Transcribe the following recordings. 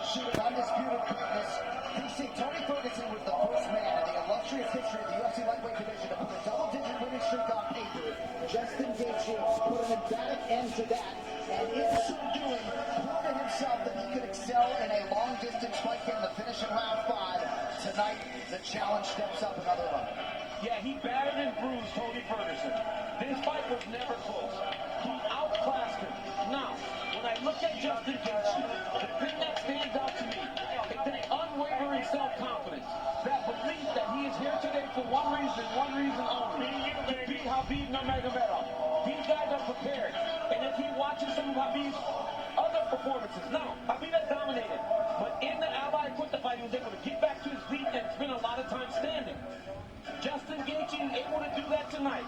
sharpshooter, undisputed greatness. DC Tony Ferguson was the first man in the illustrious history of the UFC lightweight division to put a double-digit winning streak on paper. Justin Gaethje put an emphatic end to that, and in so doing, proved to himself that he could excel in a long-distance fight, getting the finish in round 5. Tonight, the challenge steps up another level. Yeah, he battered and bruised Tony Ferguson. This fight was never close. He outclassed him. Now, when I look at Justin Gaethje, the thing that stands out to me is that unwavering self-confidence, that belief that he is here today for one reason only, to beat Khabib Nurmagomedov. These guys are prepared, and if he watches some of Khabib's other performances, now, Khabib has dominated, but in the Ally Quinta fight, he was able to get back to his feet and spend a lot of time standing. Justin Gaethje is able to do that tonight.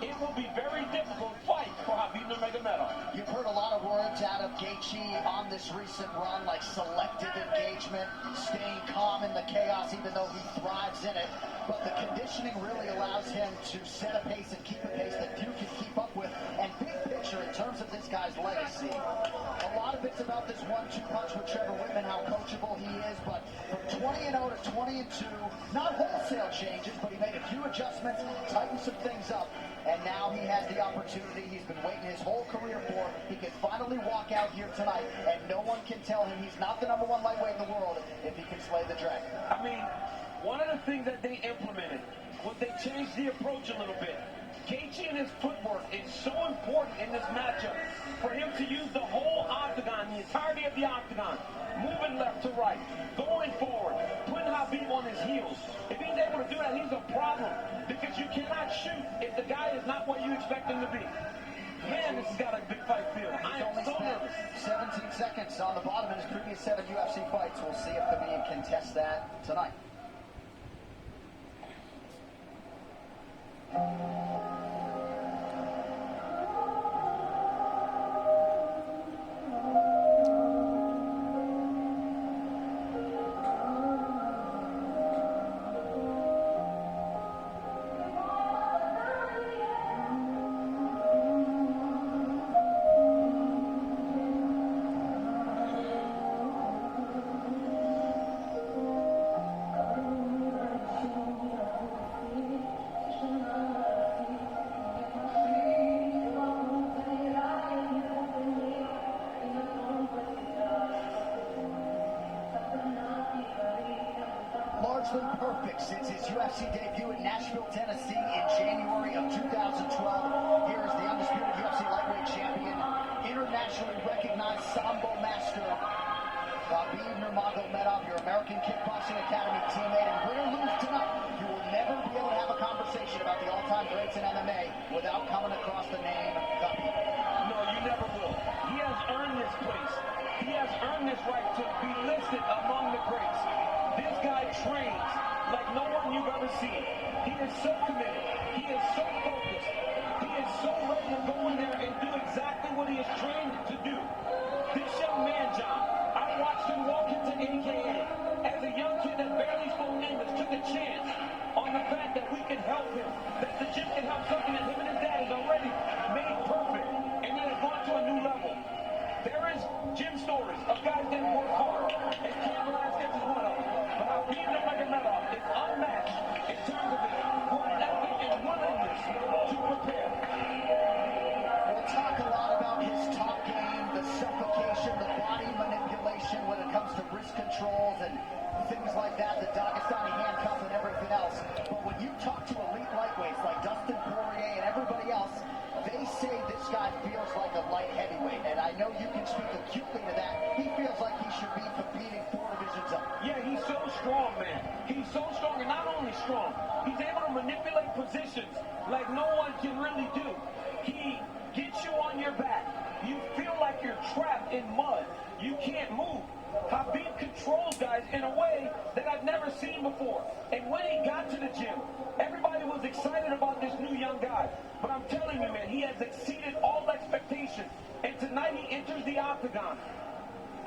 It will be very difficult fight for Khabib Nurmagomedov. You've heard a lot of words out of Gaethje on this recent run, like selective engagement, staying calm in the chaos even though he thrives in it. But the conditioning really allows him to set a pace and keep a pace that few can keep up with. And big picture in terms of this guy's legacy, a lot of it's about this 1-2 punch with Trevor Whitman, how coachable he is. But from 20-0 to 20-2, not wholesale changes, but he made a few adjustments, tightened some things up. And now he has the opportunity he's been waiting his whole career for. He can finally walk out here tonight, and no one can tell him he's not the #1 lightweight in the world if he can slay the dragon. I mean, one of the things that they implemented was they changed the approach a little bit. Gaethje and his footwork is so important in this matchup. For him to use the whole octagon, the entirety of the octagon, moving left to right, going forward, putting Khabib on his heels. If he's able to do that, he's a problem. Because you cannot shoot if the guy is not what you expect him to be. Man, this has got a big fight feel. I am so nervous. 17 seconds on the bottom in his previous 7 UFC fights. We'll see if Khabib can test that tonight. Largely perfect since his UFC debut in Nashville, Tennessee in January of 2012. Here is the undisputed UFC lightweight champion, internationally recognized Sambo master, Khabib Nurmagomedov, your American Kickboxing Academy teammate. And win or lose tonight, you will never be able to have a conversation about the all-time greats in MMA without coming across the name Khabib. No, you never will. He has earned this place. He has earned this right to be listed among the greats. This guy trains like no one you've ever seen. He is so committed. He is so focused. He is so ready to go in there and do exactly what he is trained to do. This young man, John, I watched him walk into AKA as a young kid that barely spoke English, took a chance on the fact that we can help him, that the gym can help something that him and his dad has already made perfect, and then it's gone to a new level. There is gym stories of guys that work hard, and Cam Velasquez is one of them. But Khabib Nurmagomedov is unmatched in terms of his work ethic and willingness to prepare. We'll talk a lot about his top game, the suffocation, the body manipulation when it comes to wrist controls and things like that, the Dagestani handcuff and everything else. But when you talk to elite lightweights like Dustin Poirier and everybody else, they say this guy feels like a light heavyweight. And I know you can speak acutely to that. He feels like he should be competing 4 divisions up. Yeah, he's so strong, man. He's so strong, and not only strong, he's able to manipulate positions like no one can really do. He gets you on your back. You feel like you're trapped in mud. You can't move. Khabib controls guys in a way that I've never seen before. And when he got to the gym, everybody was excited about this new young guy. But I'm telling you, man, he has exceeded all expectations. And tonight he enters the octagon,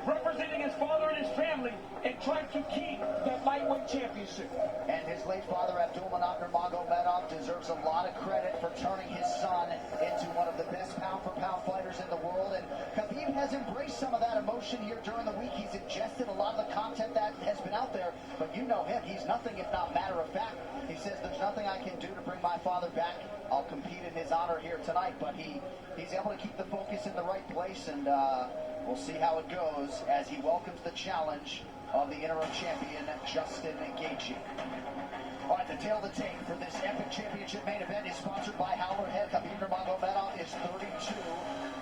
representing his father and his family, and trying to keep that lightweight championship. And his late father, Abdulmanap Nurmagomedov, deserves a lot of credit for turning his son into one of the best pound-for-pound fighters in the world. And Khabib has embraced some of that emotion here during the week. He's ingested a lot of the content that has been out there, but you know him. He's nothing if not matter of fact. He says, there's nothing I can do to bring my father back. I'll compete in his honor here tonight, but he's able to keep the focus in the right place, and we'll see how it goes as he welcomes the challenge of the interim champion, Justin Gaethje. All right, the tail of the tape for this epic championship main event is sponsored by Howler Head. Khabib Nurmagomedov is 32.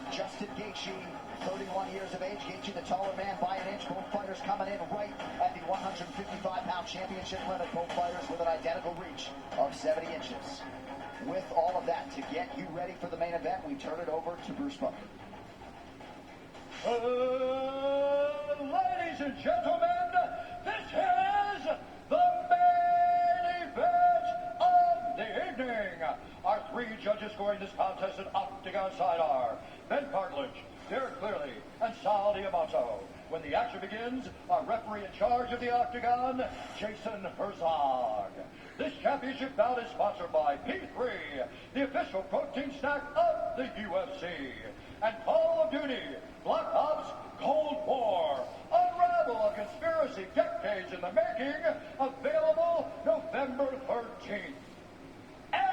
Justin Gaethje, 31 years of age. Gaethje, the taller man by an inch. Both fighters coming in right at the 155-pound championship limit. Both fighters with an identical reach of 70 inches. With all of that, to get you ready for the main event, we turn it over to Bruce Buffer. Ladies and gentlemen, this is the main event of the evening. Our three judges scoring this contest at Octagon side are Ben Cartlidge, Derek Clearly, and Sal Diamato. When the action begins, our referee in charge of the Octagon, Jason Herzog. This championship bout is sponsored by P3, the official protein snack of the UFC, and Call of Duty, Black Ops Cold War. Unravel a conspiracy decades in the making, available November 13th. And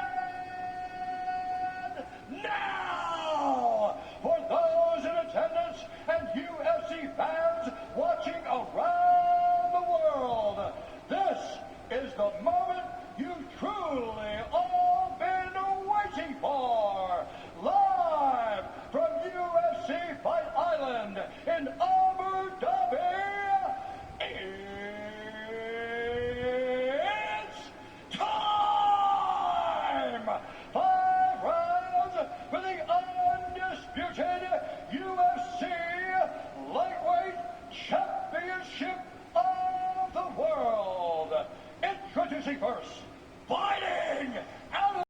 now, for those in attendance and UFC fans watching around the world, this is the moment you've truly all been waiting for. Live from UFC Fight Island in Abu Dhabi, it's time! 5 rounds for the undisputed UFC Lightweight Championship of the World. Introducing first, fighting out of